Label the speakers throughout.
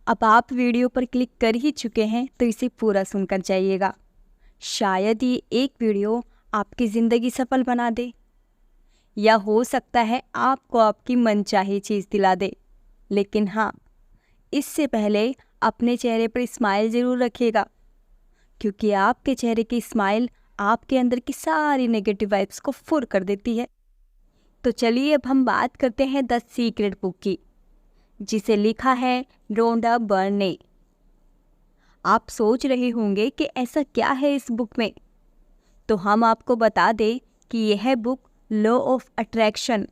Speaker 1: अब आप वीडियो पर क्लिक कर ही चुके हैं तो इसे पूरा सुनकर जाइएगा। शायद ये एक वीडियो आपकी ज़िंदगी सफल बना दे, या हो सकता है आपको आपकी मनचाही चीज़ दिला दे। लेकिन हाँ, इससे पहले अपने चेहरे पर स्माइल ज़रूर रखिएगा, क्योंकि आपके चेहरे की स्माइल आपके अंदर की सारी नेगेटिव वाइब्स को फुर कर देती है। तो चलिए अब हम बात करते हैं द सीक्रेट बुक की, जिसे लिखा है रोंडा बर्न ने। आप सोच रहे होंगे कि ऐसा क्या है इस बुक में, तो हम आपको बता दें कि यह बुक लॉ ऑफ अट्रैक्शन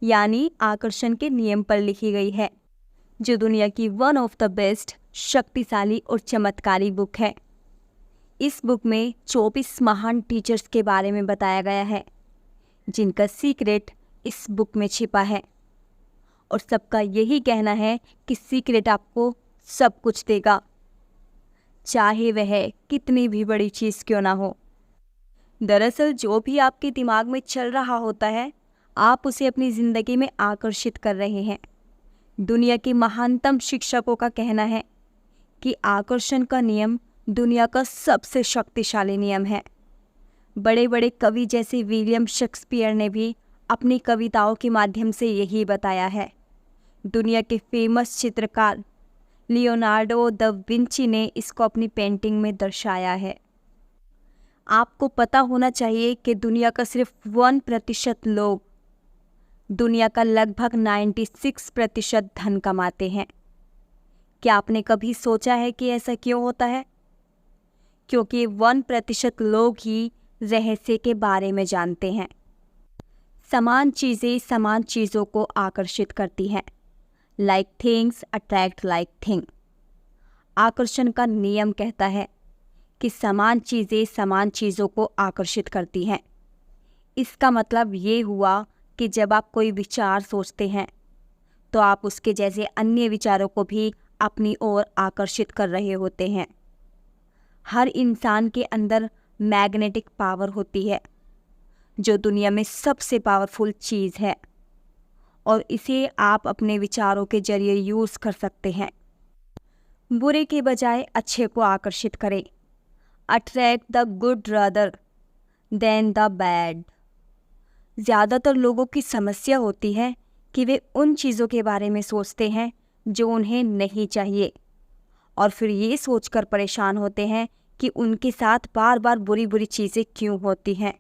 Speaker 1: यानी आकर्षण के नियम पर लिखी गई है, जो दुनिया की वन ऑफ द बेस्ट, शक्तिशाली और चमत्कारी बुक है। इस बुक में 24 महान टीचर्स के बारे में बताया गया है, जिनका सीक्रेट इस बुक में छिपा है। और सबका यही कहना है कि सीक्रेट आपको सब कुछ देगा, चाहे वह कितनी भी बड़ी चीज़ क्यों ना हो। दरअसल जो भी आपके दिमाग में चल रहा होता है, आप उसे अपनी ज़िंदगी में आकर्षित कर रहे हैं। दुनिया के महानतम शिक्षकों का कहना है कि आकर्षण का नियम दुनिया का सबसे शक्तिशाली नियम है। बड़े बड़े कवि जैसे विलियम शेक्सपियर ने भी अपनी कविताओं के माध्यम से यही बताया है। दुनिया के फेमस चित्रकार लियोनार्डो द विंची ने इसको अपनी पेंटिंग में दर्शाया है। आपको पता होना चाहिए कि दुनिया का सिर्फ 1% लोग दुनिया का लगभग 96% धन कमाते हैं। क्या आपने कभी सोचा है कि ऐसा क्यों होता है? क्योंकि 1% लोग ही रहस्य के बारे में जानते हैं। समान चीज़ें समान चीज़ों को आकर्षित करती हैं। Like things attract like thing. आकर्षण का नियम कहता है कि समान चीज़ें समान चीज़ों को आकर्षित करती हैं। इसका मतलब ये हुआ कि जब आप कोई विचार सोचते हैं तो आप उसके जैसे अन्य विचारों को भी अपनी ओर आकर्षित कर रहे होते हैं। हर इंसान के अंदर मैग्नेटिक पावर होती है, जो दुनिया में सबसे पावरफुल चीज़ है, और इसे आप अपने विचारों के जरिए यूज़ कर सकते हैं। बुरे के बजाय अच्छे को आकर्षित करें। Attract the good rather than the bad. ज़्यादातर लोगों की समस्या होती है कि वे उन चीज़ों के बारे में सोचते हैं जो उन्हें नहीं चाहिए, और फिर ये सोचकर परेशान होते हैं कि उनके साथ बार बार बुरी बुरी चीज़ें क्यों होती हैं।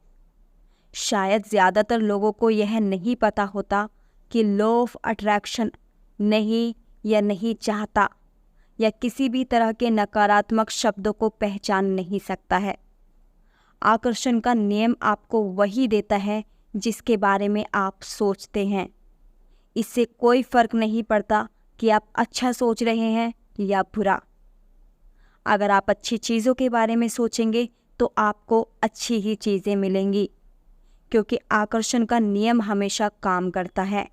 Speaker 1: शायद ज़्यादातर लोगों को यह नहीं पता होता कि लॉ ऑफ अट्रैक्शन नहीं चाहता या किसी भी तरह के नकारात्मक शब्दों को पहचान नहीं सकता है। आकर्षण का नियम आपको वही देता है जिसके बारे में आप सोचते हैं। इससे कोई फर्क नहीं पड़ता कि आप अच्छा सोच रहे हैं या बुरा। अगर आप अच्छी चीज़ों के बारे में सोचेंगे तो आपको अच्छी ही चीज़ें मिलेंगी, क्योंकि आकर्षण का नियम हमेशा काम करता है,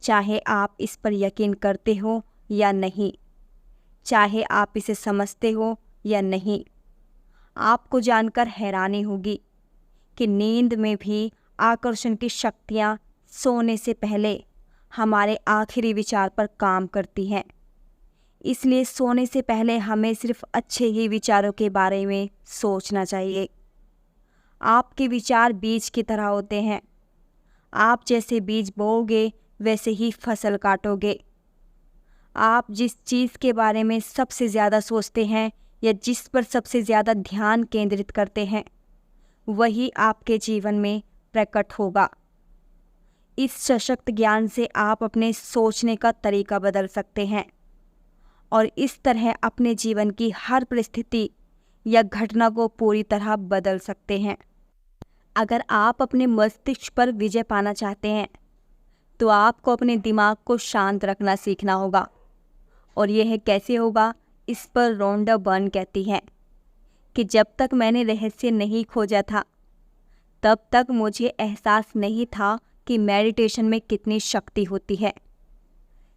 Speaker 1: चाहे आप इस पर यकीन करते हो या नहीं, चाहे आप इसे समझते हो या नहीं। आपको जानकर हैरानी होगी कि नींद में भी आकर्षण की शक्तियाँ सोने से पहले हमारे आखिरी विचार पर काम करती हैं। इसलिए सोने से पहले हमें सिर्फ अच्छे ही विचारों के बारे में सोचना चाहिए। आपके विचार बीज की तरह होते हैं। आप जैसे बीज बोओगे वैसे ही फसल काटोगे। आप जिस चीज़ के बारे में सबसे ज़्यादा सोचते हैं या जिस पर सबसे ज़्यादा ध्यान केंद्रित करते हैं, वही आपके जीवन में प्रकट होगा। इस सशक्त ज्ञान से आप अपने सोचने का तरीका बदल सकते हैं और इस तरह अपने जीवन की हर परिस्थिति या घटना को पूरी तरह बदल सकते हैं। अगर आप अपने मस्तिष्क पर विजय पाना चाहते हैं तो आपको अपने दिमाग को शांत रखना सीखना होगा। और यह कैसे होगा, इस पर रोंडा बर्न कहती है कि जब तक मैंने रहस्य नहीं खोजा था तब तक मुझे एहसास नहीं था कि मेडिटेशन में कितनी शक्ति होती है।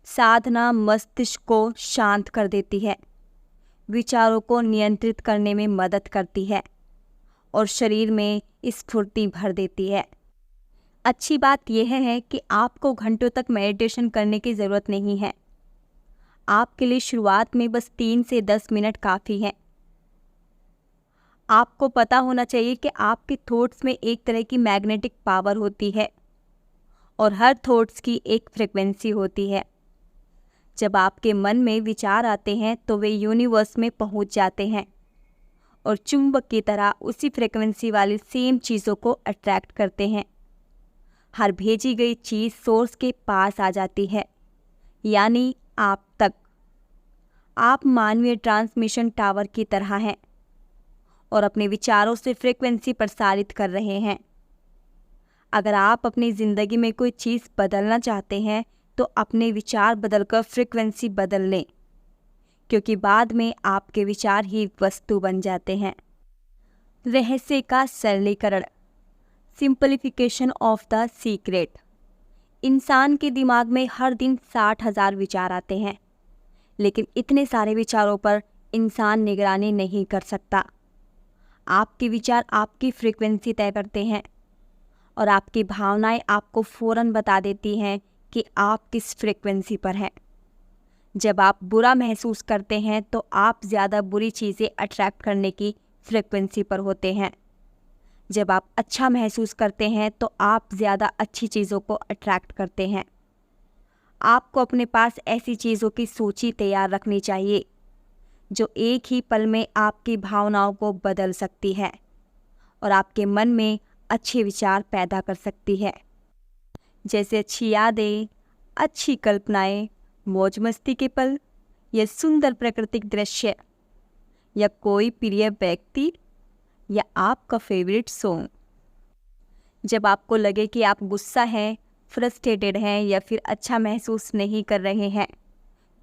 Speaker 1: साधना मस्तिष्क को शांत कर देती है, विचारों को नियंत्रित करने में मदद करती है और शरीर में स्फूर्ति भर देती है। अच्छी बात यह है कि आपको घंटों तक मेडिटेशन करने की ज़रूरत नहीं है। आपके लिए शुरुआत में बस 3 से 10 मिनट काफ़ी है। आपको पता होना चाहिए कि आपके थॉट्स में एक तरह की मैग्नेटिक पावर होती है और हर थॉट्स की एक फ्रिक्वेंसी होती है। जब आपके मन में विचार आते हैं तो वे यूनिवर्स में पहुंच जाते हैं और चुंबक की तरह उसी फ्रिक्वेंसी वाली सेम चीज़ों को अट्रैक्ट करते हैं। हर भेजी गई चीज़ सोर्स के पास आ जाती है, यानी आप तक। आप मानवीय ट्रांसमिशन टावर की तरह हैं और अपने विचारों से फ्रिक्वेंसी प्रसारित कर रहे हैं। अगर आप अपनी ज़िंदगी में कोई चीज़ बदलना चाहते हैं तो अपने विचार बदलकर फ्रिक्वेंसी बदल लें, क्योंकि बाद में आपके विचार ही वस्तु बन जाते हैं। रहस्य का सरलीकरण, सिंपलीफिकेशन ऑफ द सीक्रेट। इंसान के दिमाग में हर दिन 60,000 विचार आते हैं, लेकिन इतने सारे विचारों पर इंसान निगरानी नहीं कर सकता। आपके विचार आपकी फ्रीक्वेंसी तय करते हैं और आपकी भावनाएं आपको फ़ौरन बता देती हैं कि आप किस फ्रीक्वेंसी पर हैं। जब आप बुरा महसूस करते हैं तो आप ज़्यादा बुरी चीज़ें अट्रैक्ट करने की फ्रीक्वेंसी पर होते हैं। जब आप अच्छा महसूस करते हैं तो आप ज़्यादा अच्छी चीज़ों को अट्रैक्ट करते हैं। आपको अपने पास ऐसी चीज़ों की सूची तैयार रखनी चाहिए जो एक ही पल में आपकी भावनाओं को बदल सकती है और आपके मन में अच्छे विचार पैदा कर सकती है, जैसे अच्छी यादें, अच्छी कल्पनाएं, मौज मस्ती के पल या सुंदर प्राकृतिक दृश्य या कोई प्रिय व्यक्ति या आपका फेवरेट सॉन्ग। जब आपको लगे कि आप गुस्सा हैं, फ्रस्ट्रेटेड हैं या फिर अच्छा महसूस नहीं कर रहे हैं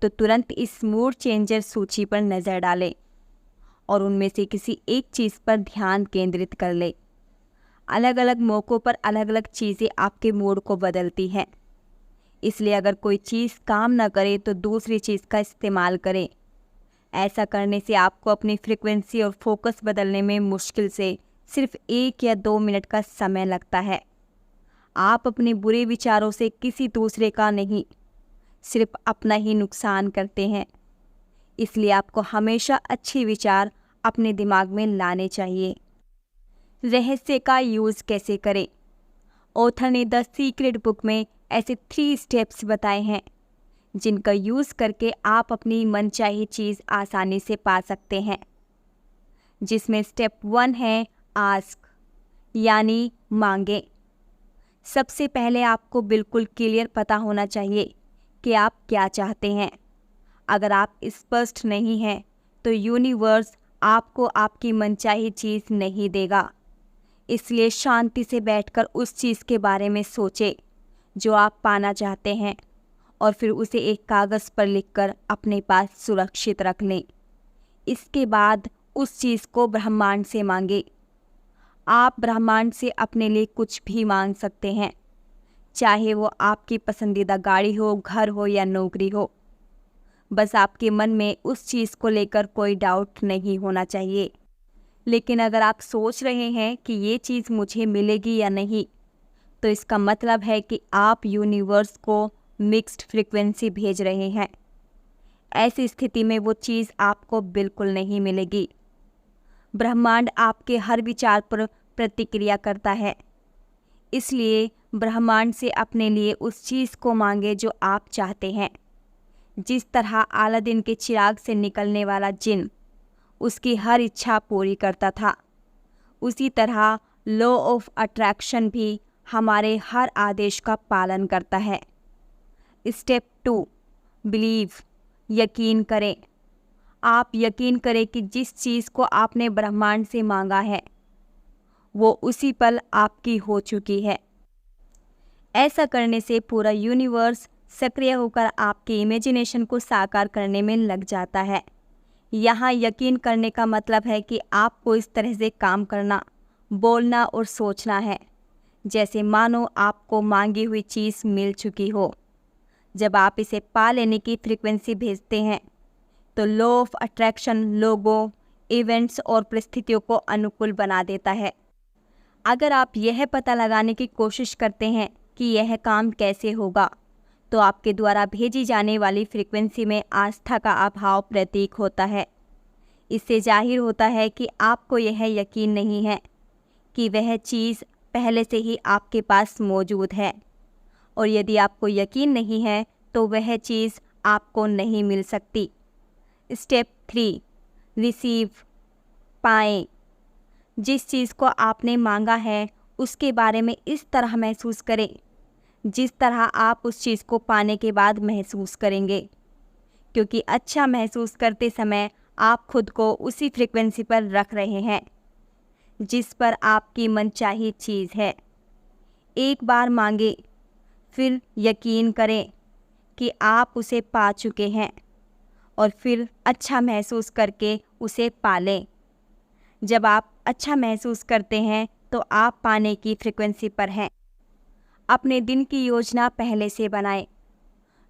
Speaker 1: तो तुरंत इस मूड चेंजर सूची पर नज़र डालें और उनमें से किसी एक चीज़ पर ध्यान केंद्रित कर लें। अलग अलग मौक़ों पर अलग अलग चीज़ें आपके मूड को बदलती हैं, इसलिए अगर कोई चीज़ काम न करे तो दूसरी चीज़ का इस्तेमाल करें। ऐसा करने से आपको अपनी फ्रीक्वेंसी और फोकस बदलने में मुश्किल से सिर्फ 1 या 2 मिनट का समय लगता है। आप अपने बुरे विचारों से किसी दूसरे का नहीं, सिर्फ अपना ही नुकसान करते हैं। इसलिए आपको हमेशा अच्छे विचार अपने दिमाग में लाने चाहिए। रहस्य का यूज़ कैसे करें? ऑथर ने द सीक्रेट बुक में ऐसे 3 स्टेप्स बताए हैं जिनका यूज़ करके आप अपनी मनचाही चीज़ आसानी से पा सकते हैं, जिसमें स्टेप 1 है आस्क, यानी मांगे। सबसे पहले आपको बिल्कुल क्लियर पता होना चाहिए कि आप क्या चाहते हैं। अगर आप स्पष्ट नहीं हैं तो यूनिवर्स आपको आपकी मनचाही चीज़ नहीं देगा। इसलिए शांति से बैठकर उस चीज़ के बारे में सोचें जो आप पाना चाहते हैं और फिर उसे एक कागज़ पर लिखकर अपने पास सुरक्षित रख लें। इसके बाद उस चीज़ को ब्रह्मांड से मांगें। आप ब्रह्मांड से अपने लिए कुछ भी मांग सकते हैं, चाहे वो आपकी पसंदीदा गाड़ी हो, घर हो या नौकरी हो। बस आपके मन में उस चीज़ को लेकर कोई डाउट नहीं होना चाहिए। लेकिन अगर आप सोच रहे हैं कि ये चीज़ मुझे मिलेगी या नहीं, तो इसका मतलब है कि आप यूनिवर्स को मिक्स्ड फ्रीक्वेंसी भेज रहे हैं। ऐसी स्थिति में वो चीज़ आपको बिल्कुल नहीं मिलेगी। ब्रह्मांड आपके हर विचार पर प्रतिक्रिया करता है, इसलिए ब्रह्मांड से अपने लिए उस चीज़ को मांगे जो आप चाहते हैं। जिस तरह अलादीन के चिराग से निकलने वाला जिन उसकी हर इच्छा पूरी करता था, उसी तरह लॉ ऑफ अट्रैक्शन भी हमारे हर आदेश का पालन करता है। स्टेप 2, बिलीव, यकीन करें। आप यकीन करें कि जिस चीज़ को आपने ब्रह्मांड से मांगा है वो उसी पल आपकी हो चुकी है। ऐसा करने से पूरा यूनिवर्स सक्रिय होकर आपके इमेजिनेशन को साकार करने में लग जाता है। यहाँ यकीन करने का मतलब है कि आपको इस तरह से काम करना, बोलना और सोचना है जैसे मानो आपको मांगी हुई चीज़ मिल चुकी हो। जब आप इसे पा लेने की फ्रीक्वेंसी भेजते हैं तो लॉ ऑफ अट्रैक्शन लोगों, इवेंट्स और परिस्थितियों को अनुकूल बना देता है। अगर आप यह पता लगाने की कोशिश करते हैं कि यह काम कैसे होगा, तो आपके द्वारा भेजी जाने वाली फ्रीक्वेंसी में आस्था का अभाव प्रतीक होता है। इससे जाहिर होता है कि आपको यह यकीन नहीं है कि वह चीज़ पहले से ही आपके पास मौजूद है, और यदि आपको यकीन नहीं है तो वह चीज़ आपको नहीं मिल सकती। स्टेप 3, रिसीव, पाएं। जिस चीज़ को आपने मांगा है उसके बारे में इस तरह महसूस करें जिस तरह आप उस चीज़ को पाने के बाद महसूस करेंगे, क्योंकि अच्छा महसूस करते समय आप खुद को उसी फ्रीक्वेंसी पर रख रहे हैं जिस पर आपकी मनचाही चीज़ है। एक बार मांगे, फिर यकीन करें कि आप उसे पा चुके हैं, और फिर अच्छा महसूस करके उसे पालें। जब आप अच्छा महसूस करते हैं तो आप पाने की फ्रीक्वेंसी पर हैं। अपने दिन की योजना पहले से बनाएं।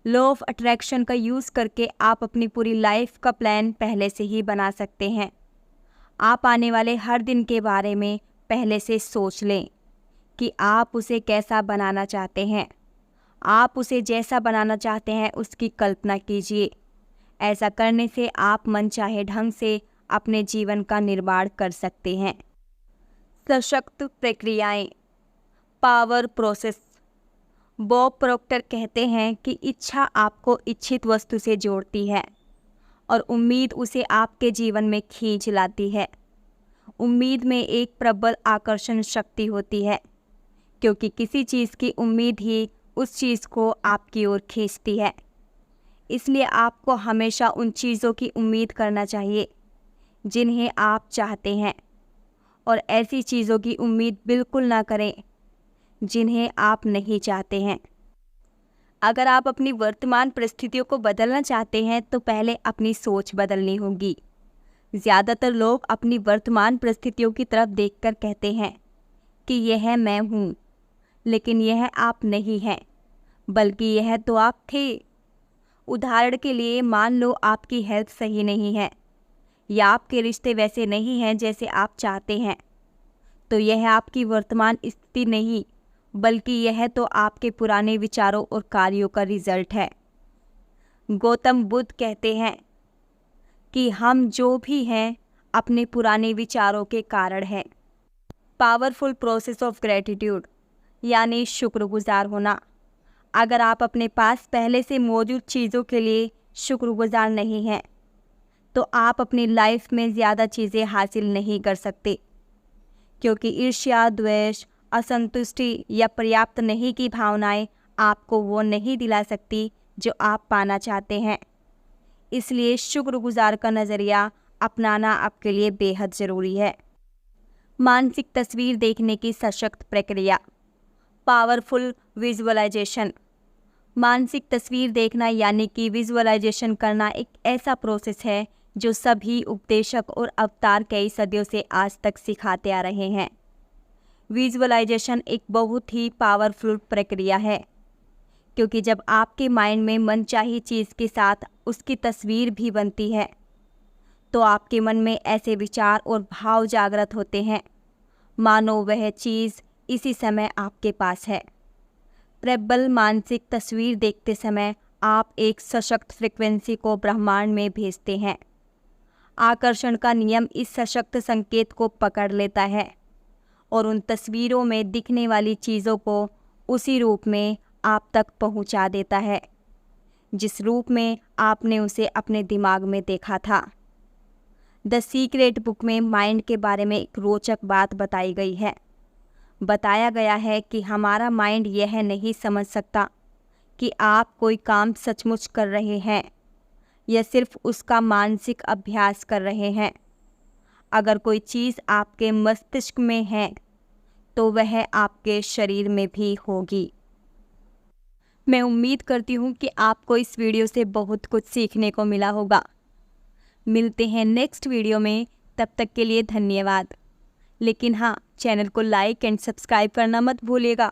Speaker 1: लॉ ऑफ अट्रैक्शन का यूज़ करके आप अपनी पूरी लाइफ का प्लान पहले से ही बना सकते हैं। आप आने वाले हर दिन के बारे में पहले से सोच लें कि आप उसे कैसा बनाना चाहते हैं। आप उसे जैसा बनाना चाहते हैं उसकी कल्पना कीजिए। ऐसा करने से आप मनचाहे ढंग से अपने जीवन का निर्माण कर सकते हैं। सशक्त प्रक्रियाएं, पावर प्रोसेस। बॉब प्रोक्टर कहते हैं कि इच्छा आपको इच्छित वस्तु से जोड़ती है और उम्मीद उसे आपके जीवन में खींच लाती है। उम्मीद में एक प्रबल आकर्षण शक्ति होती है, क्योंकि किसी चीज़ की उम्मीद ही उस चीज़ को आपकी ओर खींचती है। इसलिए आपको हमेशा उन चीज़ों की उम्मीद करना चाहिए जिन्हें आप चाहते हैं, और ऐसी चीज़ों की उम्मीद बिल्कुल ना करें जिन्हें आप नहीं चाहते हैं। अगर आप अपनी वर्तमान परिस्थितियों को बदलना चाहते हैं तो पहले अपनी सोच बदलनी होगी। ज़्यादातर लोग अपनी वर्तमान परिस्थितियों की तरफ देखकर कहते हैं कि यह मैं हूँ, लेकिन यह आप नहीं हैं, बल्कि यह तो आप थे। उदाहरण के लिए, मान लो आपकी हेल्थ सही नहीं है या आपके रिश्ते वैसे नहीं हैं जैसे आप चाहते हैं, तो यह आपकी वर्तमान स्थिति नहीं, बल्कि यह तो आपके पुराने विचारों और कार्यों का रिजल्ट है। गौतम बुद्ध कहते हैं कि हम जो भी हैं अपने पुराने विचारों के कारण हैं। पावरफुल प्रोसेस ऑफ ग्रेटिट्यूड, यानी शुक्रगुजार होना। अगर आप अपने पास पहले से मौजूद चीज़ों के लिए शुक्रगुजार नहीं हैं तो आप अपनी लाइफ में ज़्यादा चीज़ें हासिल नहीं कर सकते, क्योंकि ईर्ष्या, द्वेष, असंतुष्टि या पर्याप्त नहीं की भावनाएं आपको वो नहीं दिला सकती जो आप पाना चाहते हैं। इसलिए शुक्रगुजार का नज़रिया अपनाना आपके लिए बेहद ज़रूरी है। मानसिक तस्वीर देखने की सशक्त प्रक्रिया, पावरफुल विजुअलाइजेशन। मानसिक तस्वीर देखना यानी कि विजुअलाइजेशन करना एक ऐसा प्रोसेस है जो सभी उपदेशक और अवतार कई सदियों से आज तक सिखाते आ रहे हैं। विजुअलाइजेशन एक बहुत ही पावरफुल प्रक्रिया है, क्योंकि जब आपके माइंड में मनचाही चीज़ के साथ उसकी तस्वीर भी बनती है तो आपके मन में ऐसे विचार और भाव जागृत होते हैं मानो वह चीज़ इसी समय आपके पास है। प्रबल मानसिक तस्वीर देखते समय आप एक सशक्त फ्रिक्वेंसी को ब्रह्मांड में भेजते हैं। आकर्षण का नियम इस सशक्त संकेत को पकड़ लेता है और उन तस्वीरों में दिखने वाली चीज़ों को उसी रूप में आप तक पहुंचा देता है जिस रूप में आपने उसे अपने दिमाग में देखा था। द सीक्रेट बुक में माइंड के बारे में एक रोचक बात बताई गई है। बताया गया है कि हमारा माइंड यह नहीं समझ सकता कि आप कोई काम सचमुच कर रहे हैं या सिर्फ उसका मानसिक अभ्यास कर रहे हैं। अगर कोई चीज़ आपके मस्तिष्क में है तो वह आपके शरीर में भी होगी। मैं उम्मीद करती हूँ कि आपको इस वीडियो से बहुत कुछ सीखने को मिला होगा। मिलते हैं नेक्स्ट वीडियो में, तब तक के लिए धन्यवाद। लेकिन हाँ, चैनल को लाइक एंड सब्सक्राइब करना मत भूलिएगा।